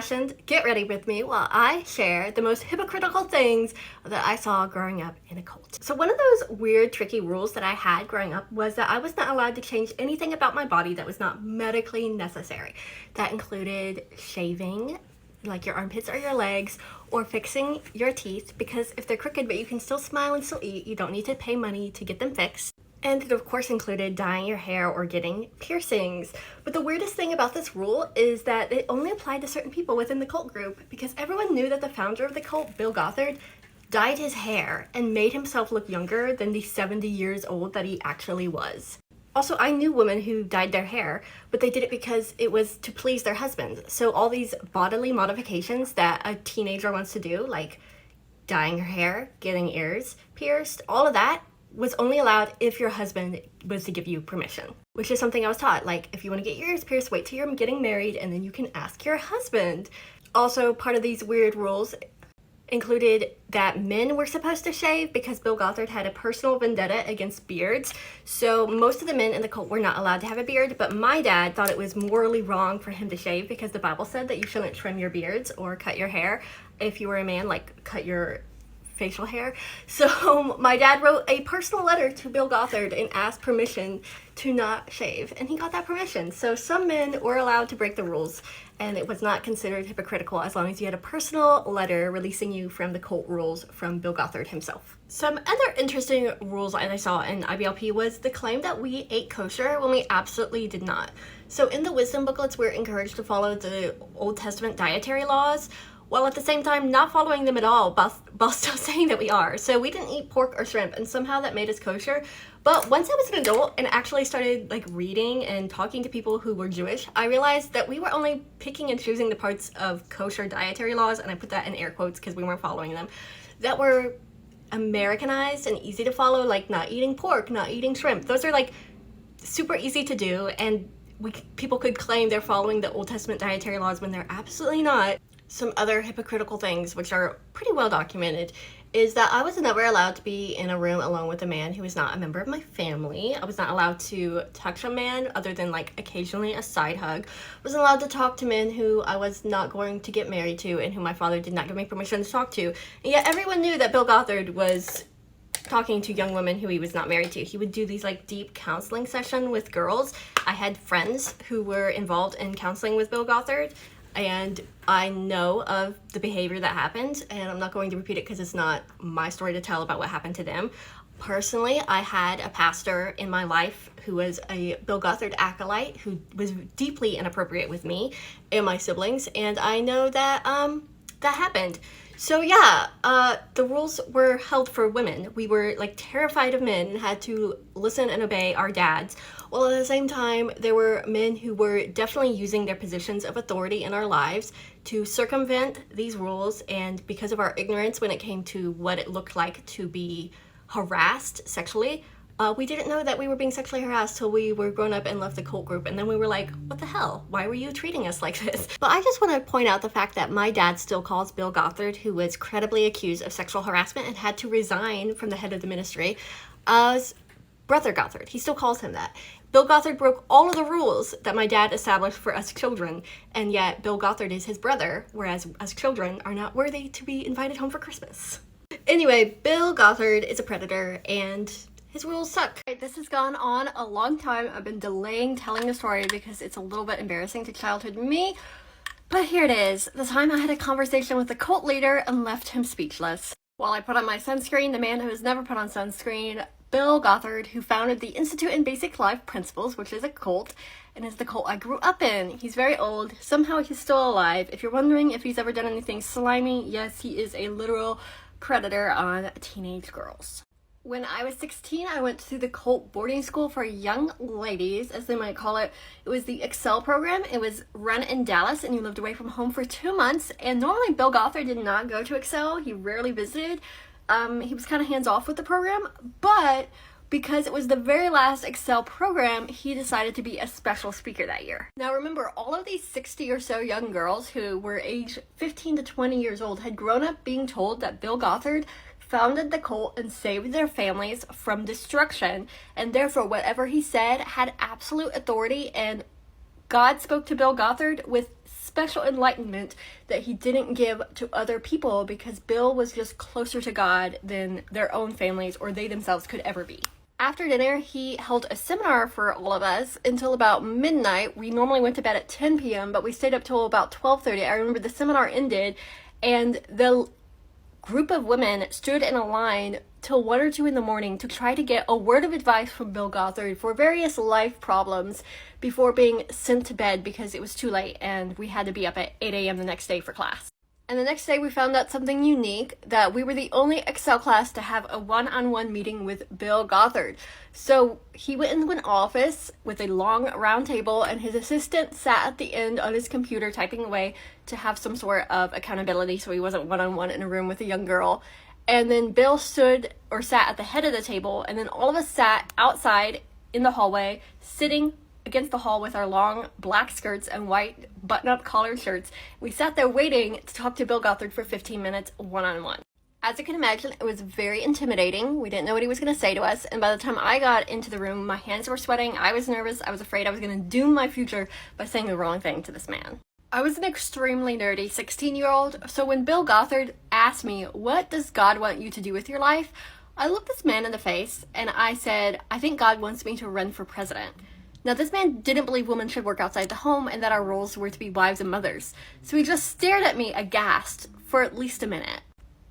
old-fashioned, get ready with me while I share the most hypocritical things that I saw growing up in a cult. So one of those weird, tricky rules that I had growing up was that I was not allowed to change anything about my body that was not medically necessary. That included shaving, like your armpits or your legs, or fixing your teeth, because if they're crooked but you can still smile and still eat, you don't need to pay money to get them fixed. And it of course included dyeing your hair or getting piercings. But the weirdest thing about this rule is that it only applied to certain people within the cult group, because everyone knew that the founder of the cult, Bill Gothard, dyed his hair and made himself look younger than the 70 years old that he actually was. Also, I knew women who dyed their hair, but they did it because it was to please their husbands. So all these bodily modifications that a teenager wants to do, like dyeing her hair, getting ears pierced, all of that was only allowed if your husband was to give you permission, which is something I was taught. Like, if you want to get your ears pierced, wait till you're getting married and then you can ask your husband. Also, part of these weird rules included that men were supposed to shave because Bill Gothard had a personal vendetta against beards. So most of the men in the cult were not allowed to have a beard, but my dad thought it was morally wrong for him to shave because the Bible said that you shouldn't trim your beards or cut your hair. If you were a man, like cut your facial hair. So my dad wrote a personal letter to Bill Gothard and asked permission to not shave, and he got that permission. So some men were allowed to break the rules, and it was not considered hypocritical as long as you had a personal letter releasing you from the cult rules from Bill Gothard himself. Some other interesting rules that I saw in IBLP was the claim that we ate kosher when we absolutely did not. So in the wisdom booklets, we're encouraged to follow the Old Testament dietary laws, while at the same time not following them at all, while still saying that we are. So we didn't eat pork or shrimp, and somehow that made us kosher. But once I was an adult and actually started like reading and talking to people who were Jewish, I realized that we were only picking and choosing the parts of kosher dietary laws, and I put that in air quotes because we weren't following them, that were Americanized and easy to follow, like not eating pork, not eating shrimp. Those are like super easy to do, and people could claim they're following the Old Testament dietary laws when they're absolutely not. Some other hypocritical things, which are pretty well documented, is that I was never allowed to be in a room alone with a man who was not a member of my family. I was not allowed to touch a man other than like occasionally a side hug. I wasn't allowed to talk to men who I was not going to get married to and who my father did not give me permission to talk to. And yet everyone knew that Bill Gothard was talking to young women who he was not married to. He would do these like deep counseling sessions with girls. I had friends who were involved in counseling with Bill Gothard, and I know of the behavior that happened, and I'm not going to repeat it because it's not my story to tell about what happened to them. Personally, I had a pastor in my life who was a Bill Gothard acolyte who was deeply inappropriate with me and my siblings, and I know that that happened. So yeah, the rules were held for women. We were like terrified of men and had to listen and obey our dads. While at the same time, there were men who were definitely using their positions of authority in our lives to circumvent these rules, and because of our ignorance when it came to what it looked like to be harassed sexually, we didn't know that we were being sexually harassed till we were grown up and left the cult group, and then we were like, what the hell? Why were you treating us like this? But I just want to point out the fact that my dad still calls Bill Gothard, who was credibly accused of sexual harassment and had to resign from the head of the ministry, as Brother Gothard. He still calls him that. Bill Gothard broke all of the rules that my dad established for us children, and yet Bill Gothard is his brother, whereas us children are not worthy to be invited home for Christmas. Anyway, Bill Gothard is a predator, and his rules suck. This has gone on a long time. I've been delaying telling the story because it's a little bit embarrassing to childhood me, but here it is. The time I had a conversation with the cult leader and left him speechless. While I put on my sunscreen, the man who has never put on sunscreen, Bill Gothard, who founded the Institute in Basic Life Principles, which is a cult, and is the cult I grew up in. He's very old. Somehow he's still alive. If you're wondering if he's ever done anything slimy, yes, he is a literal predator on teenage girls. When I was 16, I went to the cult boarding school for young ladies, as they might call it. It was the Excel program. It was run in Dallas, and you lived away from home for 2 months. And normally Bill Gothard did not go to Excel. He rarely visited. He was kind of hands-off with the program, but because it was the very last Excel program, he decided to be a special speaker that year. Now remember, all of these 60 or so young girls who were age 15 to 20 years old had grown up being told that Bill Gothard founded the cult and saved their families from destruction, and therefore whatever he said had absolute authority, and God spoke to Bill Gothard with special enlightenment that he didn't give to other people because Bill was just closer to God than their own families or they themselves could ever be. After dinner, he held a seminar for all of us until about midnight. We normally went to bed at 10 p.m., but we stayed up till about 12:30. I remember the seminar ended, and the group of women stood in a line till 1 or 2 in the morning to try to get a word of advice from Bill Gothard for various life problems before being sent to bed because it was too late and we had to be up at 8 a.m. the next day for class. And the next day we found out something unique, that we were the only Excel class to have a one-on-one meeting with Bill Gothard. So he went into an office with a long round table and his assistant sat at the end on his computer typing away to have some sort of accountability so he wasn't one-on-one in a room with a young girl. And then Bill stood or sat at the head of the table, and then all of us sat outside in the hallway, sitting against the hall with our long black skirts and white button-up collared shirts. We sat there waiting to talk to Bill Gothard for 15 minutes one-on-one. As you can imagine, it was very intimidating. We didn't know what he was going to say to us, and by the time I got into the room, my hands were sweating, I was nervous, I was afraid I was going to doom my future by saying the wrong thing to this man. I was an extremely nerdy 16-year-old, so when Bill Gothard asked me, "What does God want you to do with your life?" I looked this man in the face and I said, "I think God wants me to run for president." Now, this man didn't believe women should work outside the home and that our roles were to be wives and mothers. So he just stared at me aghast for at least a minute.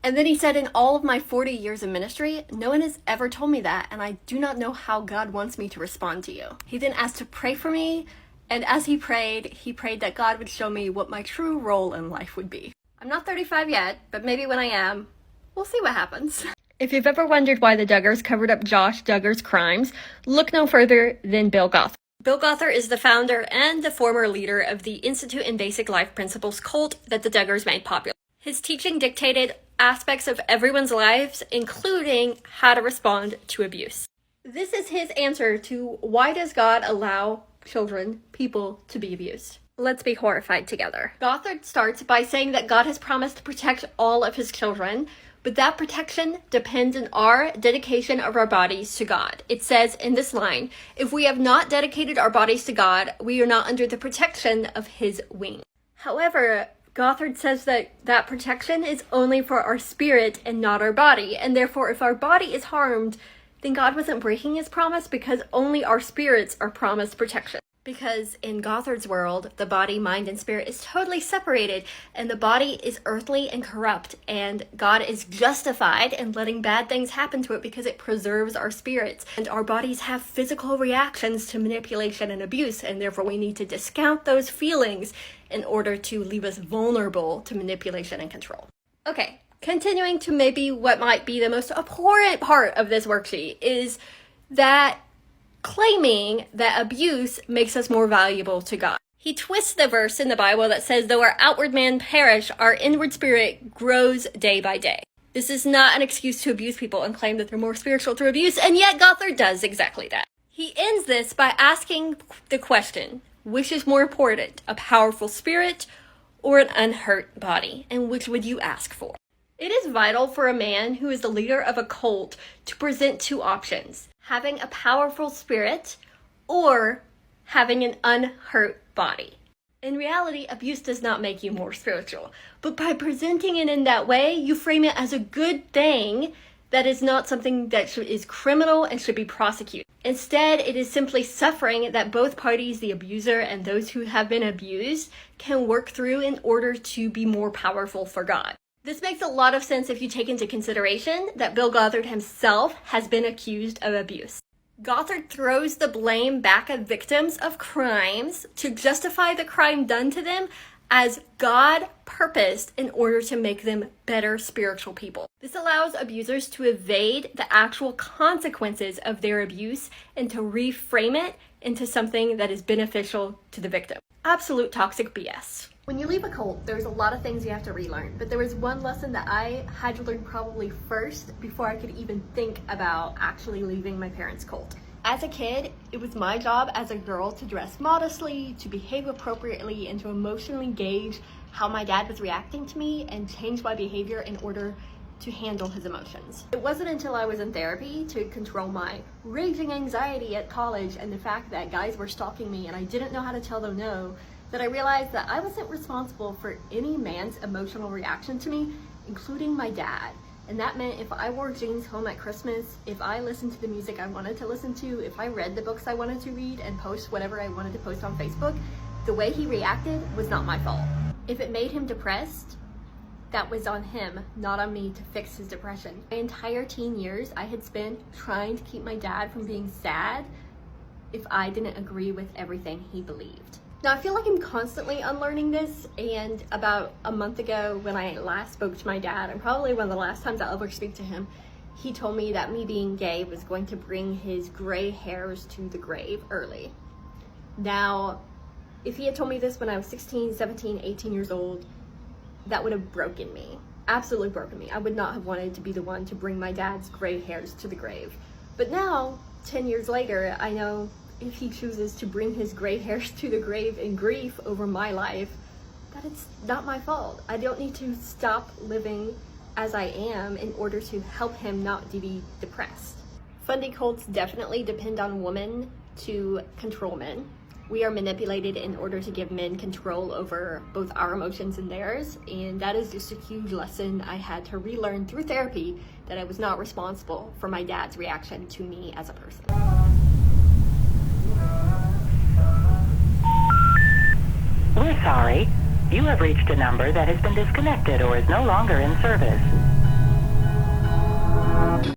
And then he said, "In all of my 40 years of ministry, no one has ever told me that, and I do not know how God wants me to respond to you." He then asked to pray for me, and as he prayed that God would show me what my true role in life would be. I'm not 35 yet, but maybe when I am, we'll see what happens. If you've ever wondered why the Duggars covered up Josh Duggar's crimes, look no further than Bill Gothard. Bill Gothard is the founder and the former leader of the Institute in Basic Life Principles cult that the Duggars made popular. His teaching dictated aspects of everyone's lives, including how to respond to abuse. This is his answer to why does God allow children, people, to be abused. Let's be horrified together. Gothard starts by saying that God has promised to protect all of his children, but that protection depends on our dedication of our bodies to God. It says in this line, "If we have not dedicated our bodies to God, we are not under the protection of his wing." However, Gothard says that that protection is only for our spirit and not our body, and therefore if our body is harmed, then God wasn't breaking his promise because only our spirits are promised protection. Because in Gothard's world, the body, mind, and spirit is totally separated, and the body is earthly and corrupt, and God is justified in letting bad things happen to it because it preserves our spirits. And our bodies have physical reactions to manipulation and abuse, and therefore we need to discount those feelings in order to leave us vulnerable to manipulation and control. Okay, continuing to maybe what might be the most abhorrent part of this worksheet is that claiming that abuse makes us more valuable to God. He twists the verse in the Bible that says, "Though our outward man perish, our inward spirit grows day by day." This is not an excuse to abuse people and claim that they're more spiritual through abuse, and yet Gothard does exactly that. He ends this by asking the question, which is more important, a powerful spirit or an unhurt body? And which would you ask for? It is vital for a man who is the leader of a cult to present two options: having a powerful spirit or having an unhurt body. In reality, abuse does not make you more spiritual, but by presenting it in that way, you frame it as a good thing that is not something that is criminal and should be prosecuted. Instead, it is simply suffering that both parties, the abuser and those who have been abused, can work through in order to be more powerful for God. This makes a lot of sense if you take into consideration that Bill Gothard himself has been accused of abuse. Gothard throws the blame back at victims of crimes to justify the crime done to them as God purposed in order to make them better spiritual people. This allows abusers to evade the actual consequences of their abuse and to reframe it into something that is beneficial to the victim. Absolute toxic BS. When you leave a cult, there's a lot of things you have to relearn, but there was one lesson that I had to learn probably first before I could even think about actually leaving my parents' cult. As a kid, it was my job as a girl to dress modestly, to behave appropriately, and to emotionally gauge how my dad was reacting to me and change my behavior in order to handle his emotions. It wasn't until I was in therapy to control my raging anxiety at college and the fact that guys were stalking me and I didn't know how to tell them no, that I realized that I wasn't responsible for any man's emotional reaction to me, including my dad. And that meant if I wore jeans home at Christmas, if I listened to the music I wanted to listen to, if I read the books I wanted to read and post whatever I wanted to post on Facebook, the way he reacted was not my fault. If it made him depressed, that was on him, not on me to fix his depression. My entire teen years I had spent trying to keep my dad from being sad if I didn't agree with everything he believed. Now I feel like I'm constantly unlearning this, and about a month ago when I last spoke to my dad, and probably one of the last times I'll ever speak to him, he told me that me being gay was going to bring his gray hairs to the grave early. Now, if he had told me this when I was 16, 17, 18 years old, that would have broken me. Absolutely broken me. I would not have wanted to be the one to bring my dad's gray hairs to the grave. But now, 10 years later, I know if he chooses to bring his gray hairs to the grave in grief over my life, that it's not my fault. I don't need to stop living as I am in order to help him not to be depressed. Funding cults definitely depend on women to control men. We are manipulated in order to give men control over both our emotions and theirs, and that is just a huge lesson I had to relearn through therapy, that I was not responsible for my dad's reaction to me as a person. We're sorry. You have reached a number that has been disconnected or is no longer in service.